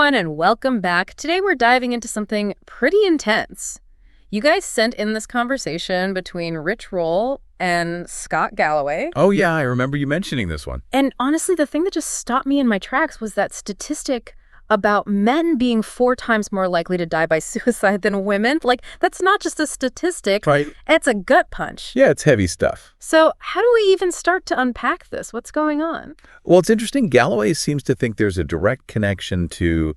everyone, and welcome back. Today we're diving into something pretty intense. You guys sent in this conversation between Rich Roll and Scott Galloway. Oh, yeah, I remember you mentioning this one. And honestly, the thing that just stopped me in my tracks was that statistic about men being 4 times more likely to die by suicide than women. Like, that's not just a statistic. Right. It's a gut punch. Yeah, it's heavy stuff. So how do we even start to unpack this? What's going on? Well, it's interesting. Galloway seems to think there's a direct connection to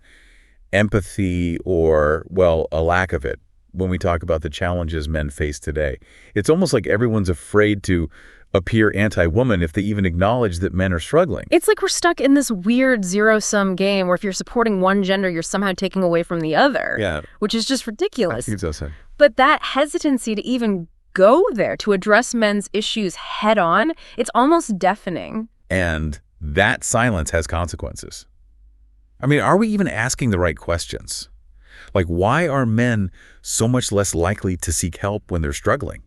empathy or, well, a lack of it when we talk about the challenges men face today. It's almost like everyone's afraid to appear anti-woman if they even acknowledge that men are struggling. It's like we're stuck in this weird zero-sum game where if you're supporting one gender, you're somehow taking away from the other. Yeah. Which is just ridiculous. I think so. But that hesitancy to even go there, to address men's issues head on, it's almost deafening. And that silence has consequences. I mean, are we even asking the right questions? Like, why are men so much less likely to seek help when they're struggling?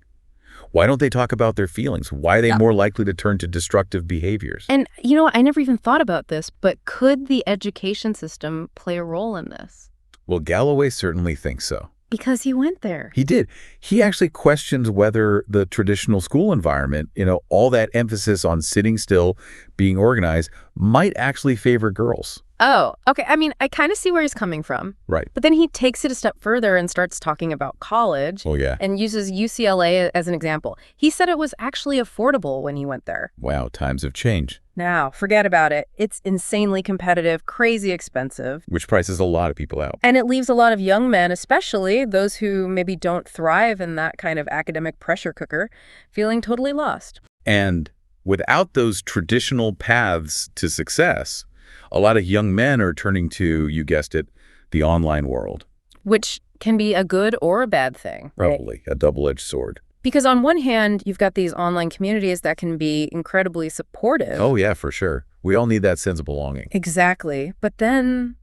Why don't they talk about their feelings? Why are they more likely to turn to destructive behaviors? And you know what? I never even thought about this, but could the education system play a role in this? Well, Galloway certainly thinks so. Because he went there. He did. He actually questions whether the traditional school environment, all that emphasis on sitting still, being organized, might actually favor girls. Oh, okay. I mean, I kind of see where he's coming from. Right. But then he takes it a step further and starts talking about college. Oh, yeah. And uses UCLA as an example. He said it was actually affordable when he went there. Wow, times have changed. Now, forget about it. It's insanely competitive, crazy expensive. Which prices a lot of people out. And it leaves a lot of young men, especially those who maybe don't thrive in that kind of academic pressure cooker, feeling totally lost. And without those traditional paths to success, a lot of young men are turning to, you guessed it, the online world. Which can be a good or a bad thing. Probably a double-edged sword. Because on one hand, you've got these online communities that can be incredibly supportive. Oh, yeah, for sure. We all need that sense of belonging. Exactly. But then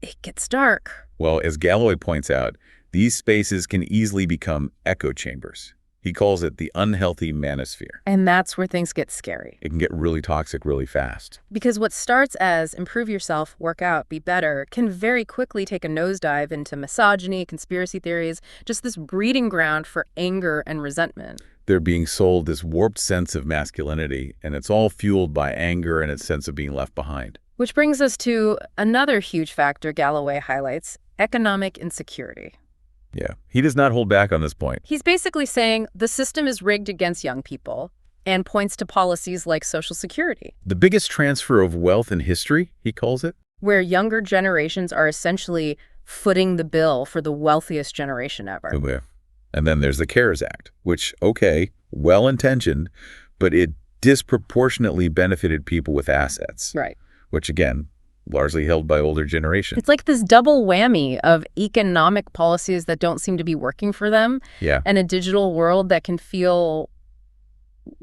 it gets dark. Well, as Galloway points out, these spaces can easily become echo chambers. He calls it the unhealthy manosphere. And that's where things get scary. It can get really toxic really fast. Because what starts as improve yourself, work out, be better, can very quickly take a nosedive into misogyny, conspiracy theories, just this breeding ground for anger and resentment. They're being sold this warped sense of masculinity, and it's all fueled by anger and its sense of being left behind. Which brings us to another huge factor Galloway highlights, economic insecurity. Yeah, he does not hold back on this point. He's basically saying the system is rigged against young people and points to policies like Social Security. The biggest transfer of wealth in history, he calls it. Where younger generations are essentially footing the bill for the wealthiest generation ever. Oh, yeah. And then there's the CARES Act, which, okay, well-intentioned, but it disproportionately benefited people with assets. Right. Which, again, largely held by older generations. It's like this double whammy of economic policies that don't seem to be working for them. Yeah. And a digital world that can feel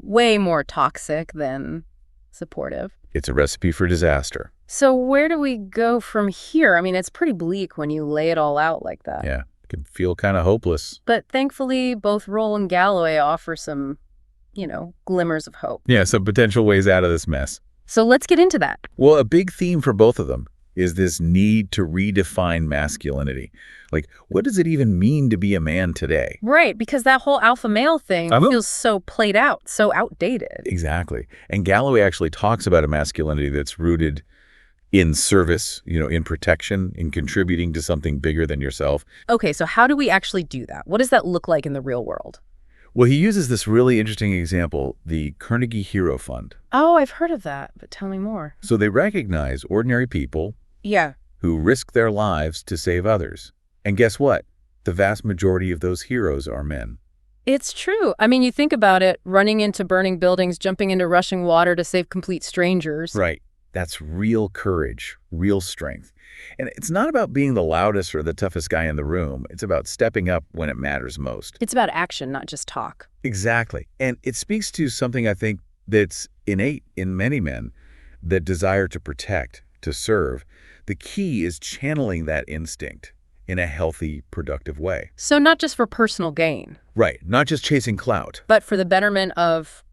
way more toxic than supportive. It's a recipe for disaster. So where do we go from here? I mean, it's pretty bleak when you lay it all out like that. Yeah, it can feel kind of hopeless. But thankfully, both Roll and Galloway offer some, glimmers of hope. Yeah, some potential ways out of this mess. So let's get into that. Well, a big theme for both of them is this need to redefine masculinity. Like, what does it even mean to be a man today? Right, because that whole alpha male thing feels so played out, so outdated. Exactly. And Galloway actually talks about a masculinity that's rooted in service, in protection, in contributing to something bigger than yourself. Okay, so how do we actually do that? What does that look like in the real world? Well, he uses this really interesting example, the Carnegie Hero Fund. Oh, I've heard of that, but tell me more. So they recognize ordinary people who risk their lives to save others. And guess what? The vast majority of those heroes are men. It's true. I mean, you think about it, running into burning buildings, jumping into rushing water to save complete strangers. Right. That's real courage, real strength. And it's not about being the loudest or the toughest guy in the room. It's about stepping up when it matters most. It's about action, not just talk. Exactly. And it speaks to something I think that's innate in many men, that desire to protect, to serve. The key is channeling that instinct in a healthy, productive way. So not just for personal gain. Right. Not just chasing clout. But for the betterment of,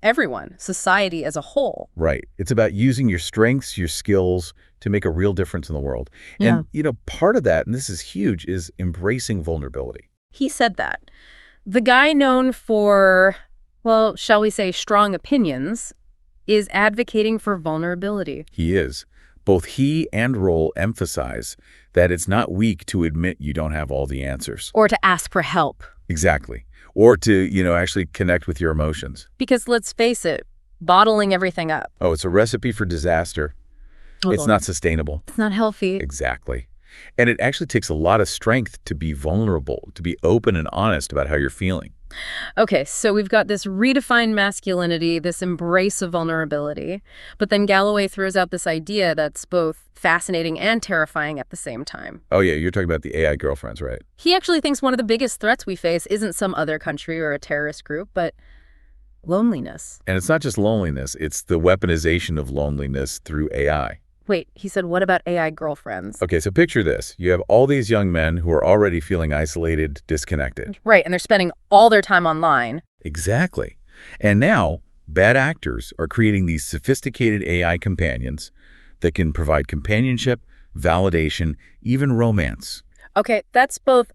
everyone, society as a whole. Right. It's about using your strengths, your skills, to make a real difference in the world. Yeah. And, part of that, and this is huge, is embracing vulnerability. He said that. The guy known for, well, shall we say, strong opinions, is advocating for vulnerability. He is. Both he and Roll emphasize that it's not weak to admit you don't have all the answers. Or to ask for help. Exactly. Or to, actually connect with your emotions. Because let's face it, bottling everything up. Oh, it's a recipe for disaster. It's not sustainable. It's not healthy. Exactly. And it actually takes a lot of strength to be vulnerable, to be open and honest about how you're feeling. Okay, so we've got this redefined masculinity, this embrace of vulnerability. But then Galloway throws out this idea that's both fascinating and terrifying at the same time. Oh, yeah, you're talking about the AI girlfriends, right? He actually thinks one of the biggest threats we face isn't some other country or a terrorist group, but loneliness. And it's not just loneliness, it's the weaponization of loneliness through AI. Wait, he said, what about AI girlfriends? Okay, so picture this. You have all these young men who are already feeling isolated, disconnected. Right, and they're spending all their time online. Exactly. And now, bad actors are creating these sophisticated AI companions that can provide companionship, validation, even romance. Okay, that's both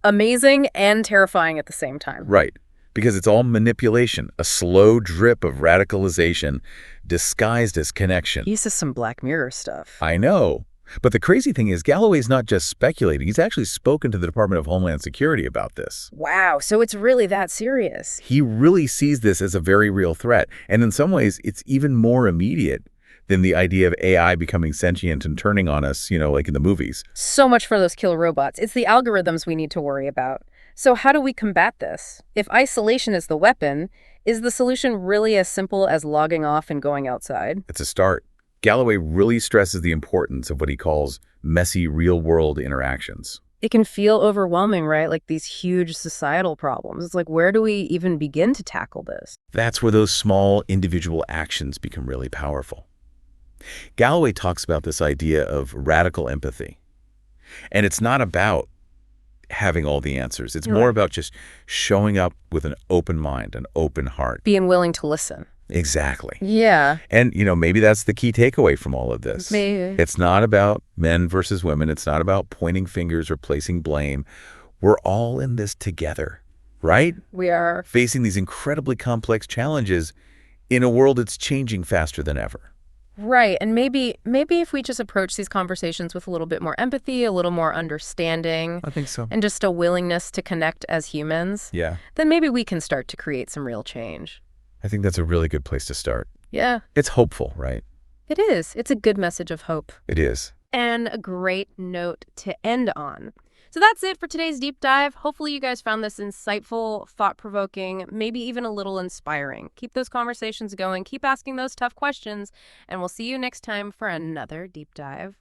amazing and terrifying at the same time. Right. Because it's all manipulation, a slow drip of radicalization disguised as connection. He uses some Black Mirror stuff. I know. But the crazy thing is, Galloway's not just speculating. He's actually spoken to the Department of Homeland Security about this. Wow, so it's really that serious. He really sees this as a very real threat. And in some ways, it's even more immediate than the idea of AI becoming sentient and turning on us, like in the movies. So much for those killer robots. It's the algorithms we need to worry about. So how do we combat this? If isolation is the weapon, is the solution really as simple as logging off and going outside? It's a start. Galloway really stresses the importance of what he calls messy real-world interactions. It can feel overwhelming, right? Like these huge societal problems. It's like, where do we even begin to tackle this? That's where those small individual actions become really powerful. Galloway talks about this idea of radical empathy. And it's not about having all the answers. It's more about just showing up with an open mind, an open heart. Being willing to listen. Exactly. Yeah. And, maybe that's the key takeaway from all of this. Maybe. It's not about men versus women. It's not about pointing fingers or placing blame. We're all in this together, right? We are. Facing these incredibly complex challenges in a world that's changing faster than ever. Right. And maybe if we just approach these conversations with a little bit more empathy, a little more understanding. I think so. And just a willingness to connect as humans. Yeah. Then maybe we can start to create some real change. I think that's a really good place to start. Yeah. It's hopeful, right? It is. It's a good message of hope. It is. And a great note to end on. So that's it for today's deep dive. Hopefully you guys found this insightful, thought-provoking, maybe even a little inspiring. Keep those conversations going. Keep asking those tough questions. And we'll see you next time for another deep dive.